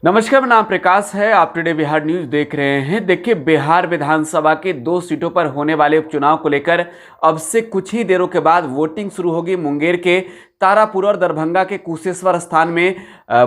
नमस्कार, मेरा नाम प्रकाश है। आप टुडे बिहार न्यूज देख रहे हैं। देखिए, बिहार विधानसभा के 2 सीटों पर होने वाले उपचुनाव को लेकर अब से कुछ ही देरों के बाद वोटिंग शुरू होगी। मुंगेर के तारापुर और दरभंगा के कुशेश्वर स्थान में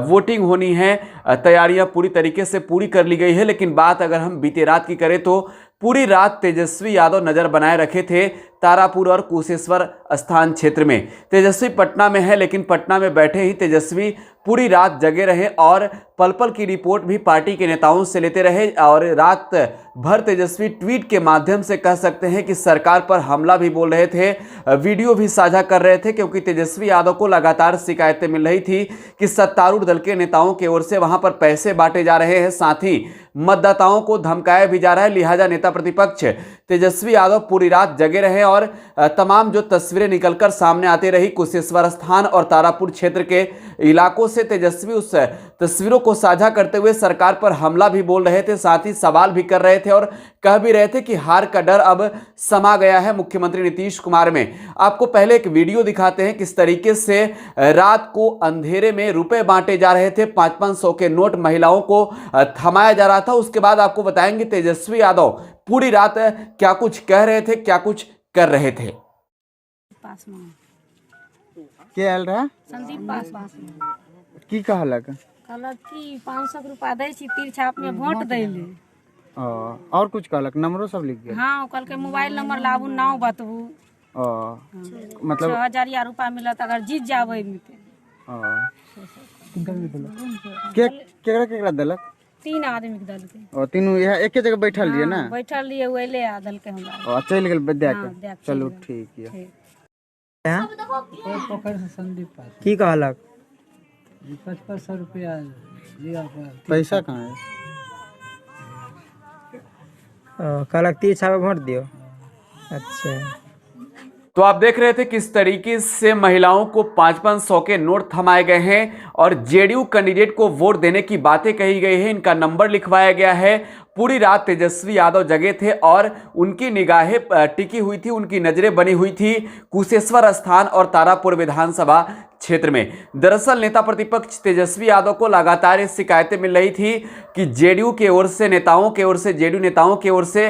वोटिंग होनी है। तैयारियां पूरी तरीके से पूरी कर ली गई है। लेकिन बात अगर हम बीते रात की करें तो पूरी रात तेजस्वी यादव नजर बनाए रखे थे तारापुर और कुशेश्वर स्थान क्षेत्र में। तेजस्वी पटना में है, लेकिन पटना में बैठे ही तेजस्वी पूरी रात जगे रहे और पल पल की रिपोर्ट भी पार्टी के नेताओं से लेते रहे। और रात भर तेजस्वी ट्वीट के माध्यम से कह सकते हैं कि सरकार पर हमला भी बोल रहे थे, वीडियो भी साझा कर रहे थे, क्योंकि तेजस्वी यादव को लगातार शिकायतें मिल रही थी कि सत्तारूढ़ दल के नेताओं की ओर से वहां पर पैसे बांटे जा रहे हैं, साथ ही मतदाताओं को धमकाया भी जा रहा है। लिहाजा नेता प्रतिपक्ष तेजस्वी यादव पूरी रात जगे रहे और तमाम जो तस्वीरें निकलकर सामने आती रही कुशेश्वर स्थान और तारापुर क्षेत्र के इलाकों से, तेजस्वी उस तस्वीरों को साझा करते हुए सरकार पर हमला भी बोल रहे थे, साथ ही सवाल भी कर रहे थे और कह भी रहे थे कि हार का डर अब समा गया है मुख्यमंत्री नीतीश कुमार में। आपको पहले एक वीडियो दिखाते हैं किस तरीके से रात को अंधेरे में रुपए बांटे जा रहे थे, 500-500 के नोट महिलाओं को थमाया जा रहा था। उसके बाद आपको बताएंगे तेजस्वी यादव पूरी रात क्या कुछ कह रहे थे, क्या कुछ कर रहे थे। के आयल रहा संदीप पासवान की कहलक कहलक कि 500 रुपया दै छी तीर छाप में वोट दै ले। और कुछ कहलक? नंबरो सब लिख गया? हाँ, कल के मोबाइल नंबर लाबू, नाव बतबू, मतलब 6000 रुपया मिलत अगर जीत जावे में। केकरा केकरा देलक? 3 आदमी के दल के। और तीनों यहाँ एके जगह बैठल लिए ना? बैठल लिए वेले आ दल के हमरा। चल गेल विद्या हाँ, के। चलो ठीक है। की कहलक? 500 रुपया लिया पैसा कहाँ है? कहलक 30 छापे वोट दियो। अच्छा, तो आप देख रहे थे किस तरीके से महिलाओं को 500-500 के नोट थमाए गए हैं और जेडीयू कैंडिडेट को वोट देने की बातें कही गई है, इनका नंबर लिखवाया गया है। पूरी रात तेजस्वी यादव जगे थे और उनकी निगाहें टिकी हुई थी, उनकी नजरें बनी हुई थी कुशेश्वर स्थान और तारापुर विधानसभा क्षेत्र में। दरअसल नेता प्रतिपक्ष तेजस्वी यादव को लगातार ये शिकायतें मिल रही थी कि जेडीयू की ओर से नेताओं की ओर से, जेडीयू नेताओं की ओर से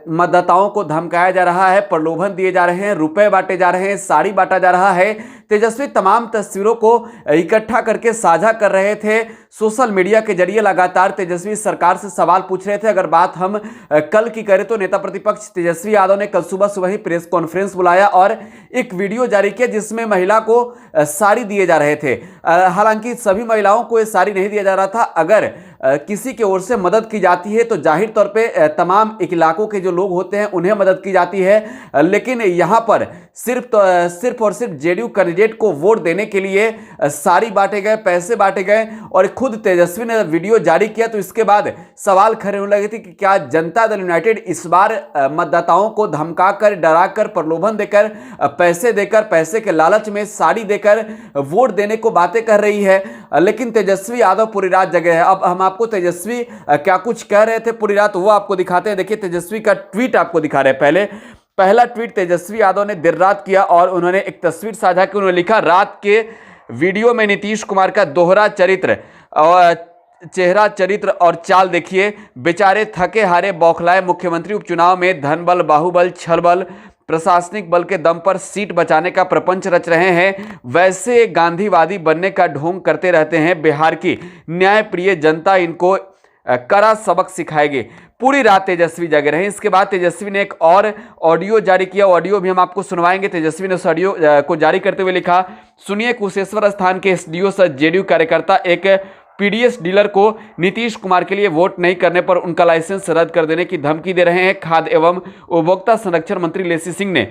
मतदाताओं को धमकाया जा रहा है, प्रलोभन दिए जा रहे हैं, रुपए बांटे जा रहे हैं, साड़ी बांटा जा रहा है। तेजस्वी तमाम तस्वीरों को इकट्ठा करके साझा कर रहे थे सोशल मीडिया के जरिए। लगातार तेजस्वी सरकार से सवाल पूछ रहे थे। अगर बात हम कल की करें तो नेता प्रतिपक्ष तेजस्वी यादव ने कल सुबह ही प्रेस कॉन्फ्रेंस बुलाया और एक वीडियो जारी किया जिसमें महिला को साड़ी दिए जा रहे थे। हालांकि सभी महिलाओं को ये साड़ी नहीं दिया जा रहा था। अगर किसी की ओर से मदद की जाती है तो जाहिर तौर पे तमाम इलाकों के जो लोग होते हैं उन्हें मदद की जाती है, लेकिन यहाँ पर सिर्फ और सिर्फ जेडीयू कैंडिडेट को वोट देने के लिए साड़ी बांटे गए, पैसे बांटे गए। और खुद तेजस्वी ने वीडियो जारी किया तो इसके बाद सवाल खड़े होने लगे थे कि क्या जनता दल यूनाइटेड इस बार मतदाताओं को धमकाकर, डराकर, प्रलोभन देकर, पैसे देकर, पैसे के लालच में साड़ी देकर वोट देने को बातें कर रही है। लेकिन तेजस्वी यादव पूरी रात जगे हैं। अब हम आपको तेजस्वी क्या कुछ कह रहे थे पूरी रात वो आपको दिखाते हैं। देखिए, तेजस्वी का ट्वीट आपको दिखा रहे हैं। पहला ट्वीट तेजस्वी यादव ने देर रात किया और उन्होंने एक तस्वीर साझा की। उन्होंने लिखा, रात के वीडियो में नीतीश कुमार का दोहरा चरित्र और चेहरा, चरित्र और चाल देखिए। बेचारे थके हारे बौखलाए मुख्यमंत्री उपचुनाव में धन बल, बाहुबल, छल बल, प्रशासनिक बल के दम पर सीट बचाने का प्रपंच रच रहे हैं। वैसे गांधीवादी बनने का ढोंग करते रहते हैं। बिहार की न्याय प्रिय जनता इनको कड़ा सबक सिखाएगी। पूरी रात तेजस्वी जगे रहे। इसके बाद तेजस्वी ने एक और ऑडियो जारी किया। ऑडियो भी हम आपको सुनवाएंगे। तेजस्वी ने उस ऑडियो को जारी करते हुए लिखा, सुनिए, कुशेश्वर स्थान के एसडीओ सह जेडीयू कार्यकर्ता एक पीडीएस डीलर को नीतीश कुमार के लिए वोट नहीं करने पर उनका लाइसेंस रद्द कर देने की धमकी दे रहे हैं। खाद्य एवं उपभोक्ता संरक्षण मंत्री लेसी सिंह ने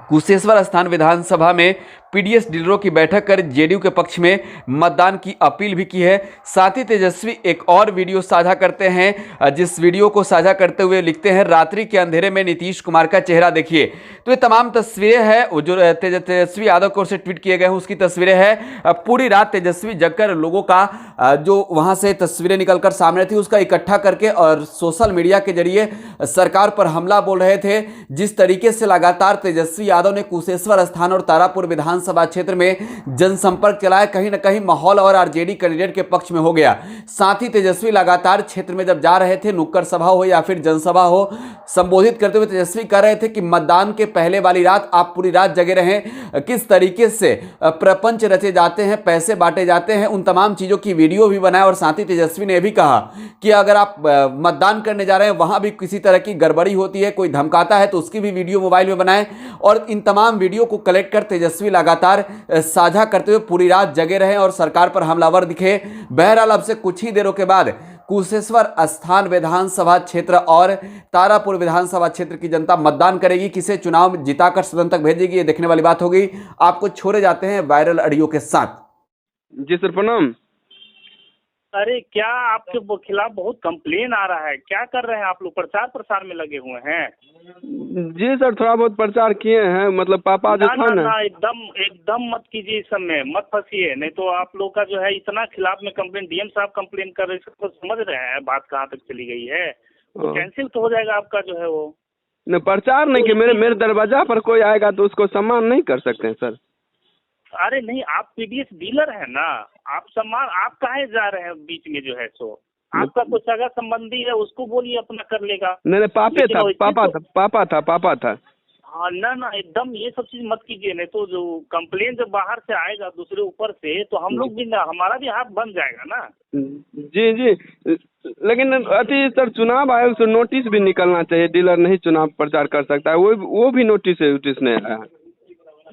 कुशेश्वर स्थान विधानसभा में पीडीएस डीलरों की बैठक कर जेडीयू के पक्ष में मतदान की अपील भी की है। साथ ही तेजस्वी एक और वीडियो साझा करते हैं, जिस वीडियो को साझा करते हुए लिखते हैं, रात्रि के अंधेरे में नीतीश कुमार का चेहरा देखिए। तो ये तमाम तस्वीरें हैं जो तेजस्वी यादव की ओर से ट्वीट किए गए हैं, उसकी तस्वीरें हैं। पूरी रात तेजस्वी जगकर लोगों का जो वहां से तस्वीरें निकलकर सामने थी उसका इकट्ठा करके और सोशल मीडिया के जरिए सरकार पर हमला बोल रहे थे। जिस तरीके से लगातार तेजस्वी यादव ने कुशेश्वर स्थान और तारापुर विधान विधानसभा क्षेत्र में जनसंपर्क चलाया। कहीं न कहीं माहौल और आरजेडी कैंडिडेट के पक्ष में हो गया। साथ ही तेजस्वी लगातार क्षेत्र में जब जा रहे थे, नुक्कड़ सभा हो या फिर जनसभा हो, संबोधित करते हुए तेजस्वी कह रहे थे कि मतदान के पहले वाली रात आप पूरी रात जगे रहें। किस तरीके से प्रपंच रचे जाते हैं, पैसे बांटे जाते हैं, उन तमाम चीज़ों की वीडियो भी बनाए। और साथ ही तेजस्वी ने यह भी कहा कि अगर आप मतदान करने जा रहे हैं, वहां भी किसी तरह की गड़बड़ी होती है, कोई धमकाता है, तो उसकी भी वीडियो मोबाइल में बनाएं। और इन तमाम वीडियो को कलेक्ट कर तेजस्वी लगातार साझा करते हुए पूरी रात जगे रहे और सरकार पर हमलावर दिखे। बहरहाल अब से कुछ ही देरों के बाद कुशेश्वर स्थान विधानसभा क्षेत्र और तारापुर विधानसभा क्षेत्र की जनता मतदान करेगी, किसे चुनाव में जिताकर सदन तक भेजेगी, ये देखने वाली बात होगी। आपको छोड़े जाते हैं वायरल ऑडियो के साथ। जी सर प्रणाम। अरे क्या आपके खिलाफ बहुत कंप्लेन आ रहा है, क्या कर रहे हैं आप लोग? प्रचार प्रसार में लगे हुए हैं? जी सर थोड़ा बहुत प्रचार किए हैं, मतलब पापा जो था ना। एकदम मत कीजिए, इस समय मत फंसिए, नहीं तो आप लोग का जो है इतना खिलाफ में कंप्लेन, डीएम साहब कंप्लेन कर रहे हैं, तो समझ रहे हैं बात कहाँ तक चली गई है। तो कैंसिल तो हो जाएगा आपका जो है वो। नहीं प्रचार नहीं कि मेरे दरवाजा पर कोई आएगा तो उसको सम्मान नहीं कर सकते हैं सर। अरे नहीं, आप पीडीएस डीलर है ना, आप सम्मान आप काहे जा रहे हैं बीच में जो है सो? आपका कुछ सगा संबंधी है, उसको बोलिए अपना कर लेगा। नहीं पापा था। हाँ ना एकदम ये सब चीज मत कीजिए, नहीं तो जो कंप्लेन जब बाहर से आएगा दूसरे ऊपर से, तो हम लोग भी ना, हमारा भी हाथ बन जाएगा ना। जी लेकिन अति सर चुनाव आयोग से नोटिस भी निकलना चाहिए, डीलर नहीं चुनाव प्रचार कर सकता है, वो भी नोटिस नहीं आया है।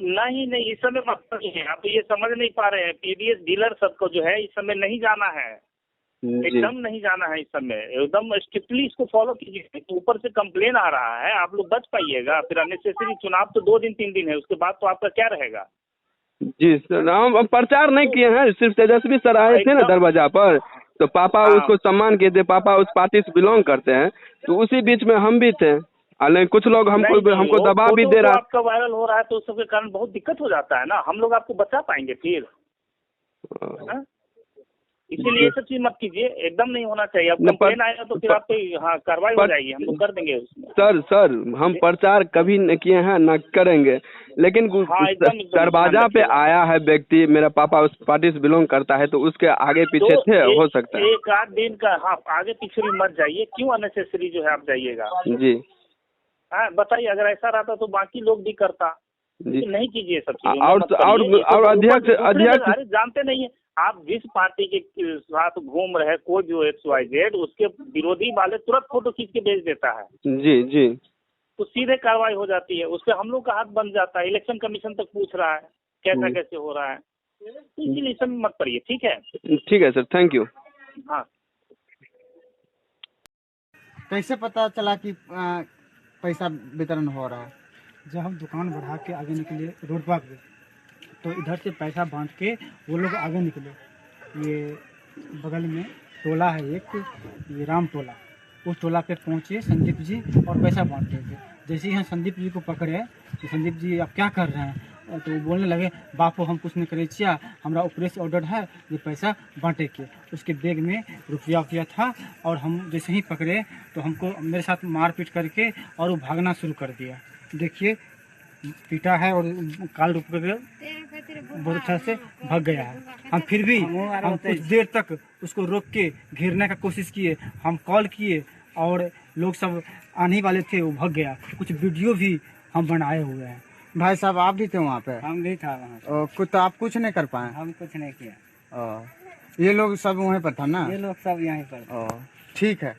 नहीं इस समय मतलब नहीं है, आप ये समझ नहीं पा रहे हैं। पीडीएस डीलर सबको जो है इस समय नहीं जाना है, एकदम नहीं जाना है इस समय, एकदम स्ट्रिक्टली इसको फॉलो कीजिए। तो ऊपर से कंप्लेन आ रहा है, आप लोग बच पाइएगा। फिर अननेसेसरी चुनाव तो 2 दिन 3 दिन है, उसके बाद तो आपका क्या रहेगा? जी सर हम प्रचार नहीं किए हैं, सिर्फ तेजस्वी सर आए थे ना दरवाजा पर, तो पापा उसको सम्मान किए थे। पापा उस पार्टी से बिलोंग करते हैं, तो उसी बीच में हम भी थे। कुछ लोग हमको दबाव भी दे रहा है। आपका वायरल हो रहा है तो उस सबके कारण बहुत दिक्कत हो जाता है ना, हम लोग आपको बचा पाएंगे फिर? इसीलिए ये सब चीज मत कीजिए, एकदम नहीं होना चाहिए। अब कंप्लेन आएगा तो फिर आप पे कार्रवाई हो जाएगी, हम लोग कर देंगे उसमें। सर हम प्रचार कभी न किए हैं ना करेंगे, लेकिन दरवाजा पे आया है व्यक्ति, मेरा पापा उस पार्टी से बिलोंग करता है, तो उसके आगे पीछे थे, हो सकता है। 1-8 दिन का, हाँ आगे पीछे भी मत जाइए, क्यों अननेसेसरी जो है आप जाइएगा? जी हाँ बताइए, अगर ऐसा रहता तो बाकी लोग भी करता। नहीं कीजिए सब चीजें। और अध्यक्ष जानते नहीं है आप, जिस पार्टी के साथ घूम रहे कोई भी XYZ, उसके विरोधी वाले तुरंत फोटो खींच के भेज देता है। जी तो सीधे कार्रवाई हो जाती है, उससे हम लोग का हाथ बन जाता है। इलेक्शन कमीशन तक पूछ रहा है कैसा कैसे हो रहा है, तो इसीलिए सब मत पड़िए। ठीक है सर, थैंक यू। हाँ कैसे पता चला कि पैसा वितरण हो रहा है? जब हम दुकान बढ़ा के आगे निकले रोड पर गए, तो इधर से पैसा बांट के वो लोग आगे निकले। ये बगल में टोला है एक, ये राम टोला, उस टोला पे पहुँचे संदीप जी और पैसा बांट रहे थे। जैसे ही हम संदीप जी को पकड़े तो संदीप जी आप क्या कर रहे हैं, तो वो बोलने लगे बापू हम कुछ नहीं करे छिया, हमारा ऊपर से ऑर्डर है ये पैसा बांटे के। उसके बैग में रुपया था, और हम जैसे ही पकड़े तो हमको मेरे साथ मारपीट करके और वो भागना शुरू कर दिया। देखिए पीटा है और काल रूप के बहुत अच्छा से भाग गया है। हम फिर भी हम कुछ देर तक उसको रोक के घेरने का कोशिश किए, हम कॉल किए और लोग सब आने वाले थे, वो भाग गया। कुछ वीडियो भी हम बनाए हुए हैं। भाई साहब आप भी थे वहाँ पे? हम नहीं था वहाँ। कुछ तो आप कुछ नहीं कर पाए? हम कुछ नहीं किया। ये लोग सब वहीं पर था ना? ये लोग सब यहीं पर। ठीक है।